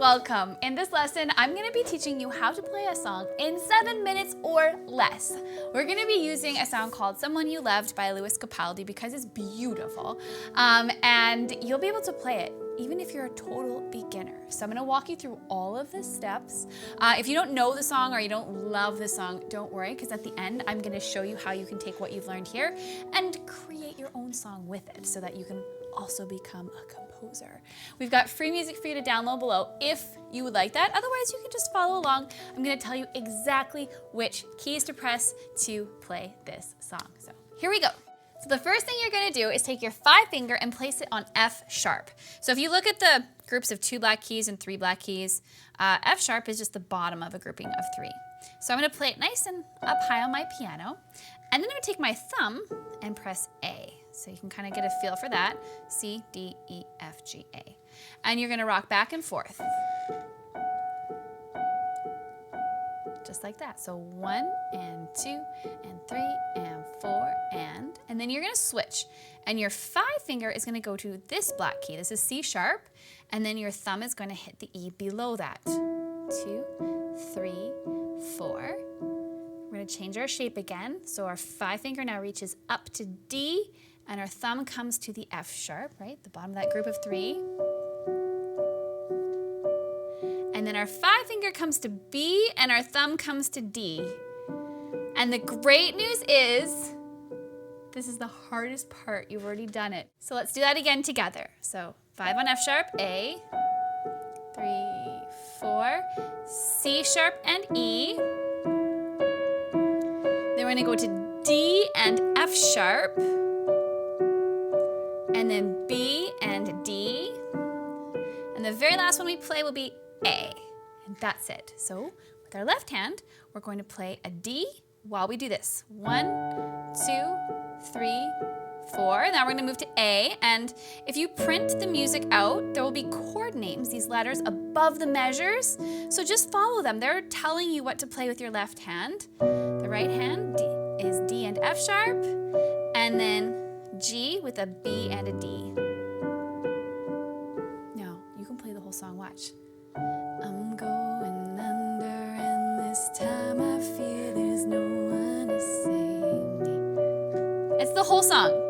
welcome. In this lesson, I'm going to be teaching you how to play a song in 7 minutes or less. We're going to be using a song called Someone You Loved by Lewis Capaldi because it's beautiful, and you'll be able to play it even if you're a total beginner. So I'm going to walk you through all of the steps. If you don't know the song or you don't love the song, don't worry, because at the end, I'm going to show you how you can take what you've learned here and create your own song with it so that you can also become a composer. We've got free music for you to download below if you would like that. Otherwise, you can just follow along. I'm going to tell you exactly which keys to press to play this song. So here we go. So the first thing you're going to do is take your 5 finger and place it on F sharp. So if you look at the groups of 2 black keys and 3 black keys, F sharp is just the bottom of a grouping of 3. So I'm going to play it nice and up high on my piano. And then I'm going to take my thumb and press A. So you can kind of get a feel for that. C, D, E, F, G, A. And you're going to rock back and forth. Just like that. So 1 and 2 and 3 and 4 and then you're going to switch. And your 5 finger is going to go to this black key. This is C sharp. And then your thumb is going to hit the E below that. 2, 3, 4. We're going to change our shape again. So our 5 finger now reaches up to D, and our thumb comes to the F sharp, right? The bottom of that group of 3. And then our 5 finger comes to B, and our thumb comes to D. And the great news is, this is the hardest part. You've already done it. So let's do that again together. So 5 on F sharp, A, 3, 4, C sharp and E. Then we're going to go to D and F sharp, and then B and D. And the very last one we play will be A, and that's it. So with our left hand, we're going to play a D while we do this. 1, 2, 3, 4. Now we're going to move to A, and if you print the music out, there will be chord names, these letters above the measures. So just follow them. They're telling you what to play with your left hand. The right hand is D and F sharp, and then G with a B and a D. Now, you can play the whole song, watch. I'm going under, and this time I fear there's no one to save me. It's the whole song.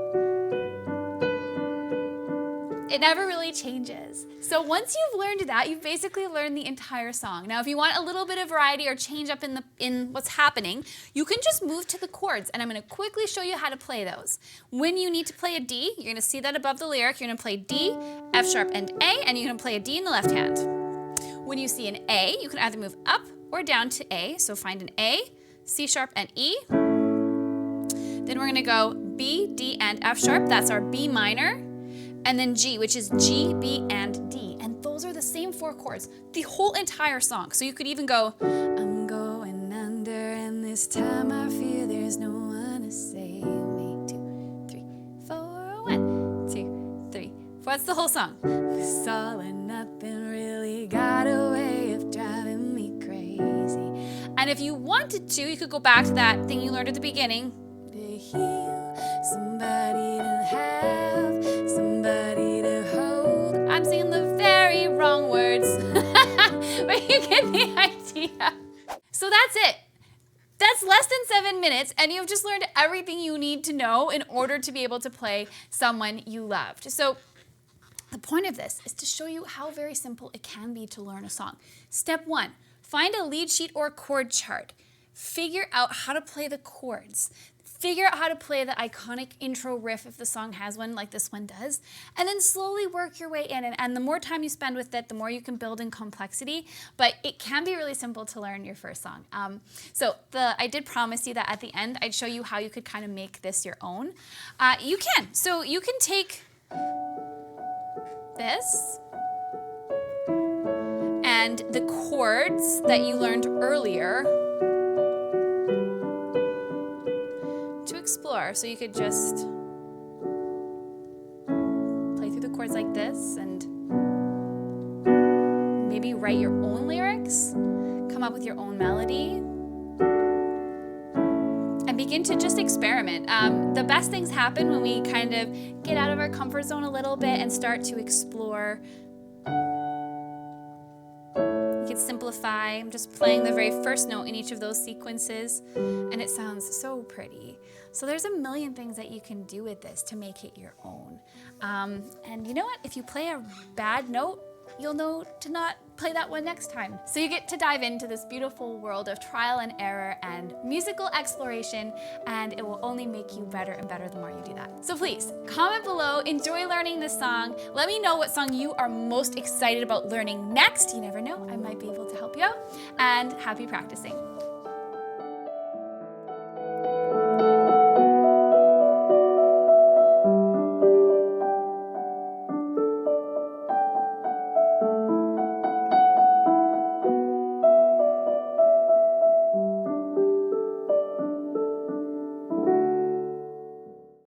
It never really changes. So once you've learned that, you've basically learned the entire song. Now, if you want a little bit of variety or change up in what's happening, you can just move to the chords, and I'm going to quickly show you how to play those. When you need to play a D, you're going to see that above the lyric. You're going to play D, F sharp, and A, and you're going to play a D in the left hand. When you see an A, you can either move up or down to A. So find an A, C sharp, and E. Then we're going to go B, D, and F sharp. That's our B minor. And then G, which is G, B, and D. And those are the same 4 chords, the whole entire song. So you could even go, I'm going under, and this time I fear there's no one to save me. 2, 3, 4, 1, 2, 3, 4. That's the whole song. This all and nothing really got a way of driving me crazy. And if you wanted to, you could go back to that thing you learned at the beginning. To heal, somebody to have, somebody to hold. I'm singing the very wrong words, but you get the idea. So that's it. That's less than 7 minutes, and you've just learned everything you need to know in order to be able to play Someone You Loved. So the point of this is to show you how very simple it can be to learn a song. Step 1, find a lead sheet or chord chart. Figure out how to play the chords. Figure out how to play the iconic intro riff if the song has one, like this one does, and then slowly work your way in. And the more time you spend with it, the more you can build in complexity, but it can be really simple to learn your first song. I did promise you that at the end, I'd show you how you could kind of make this your own. You can. So you can take this and the chords that you learned earlier to explore. So you could just play through the chords like this and maybe write your own lyrics, come up with your own melody, and begin to just experiment. The best things happen when we kind of get out of our comfort zone a little bit and start to explore could simplify. I'm just playing the very first note in each of those sequences, and it sounds so pretty. So there's a million things that you can do with this to make it your own. And you know what? If you play a bad note, you'll know to not play that one next time. So you get to dive into this beautiful world of trial and error and musical exploration, and it will only make you better and better the more you do that. So please, comment below, enjoy learning this song. Let me know what song you are most excited about learning next. You never know, I might be able to help you out. And happy practicing.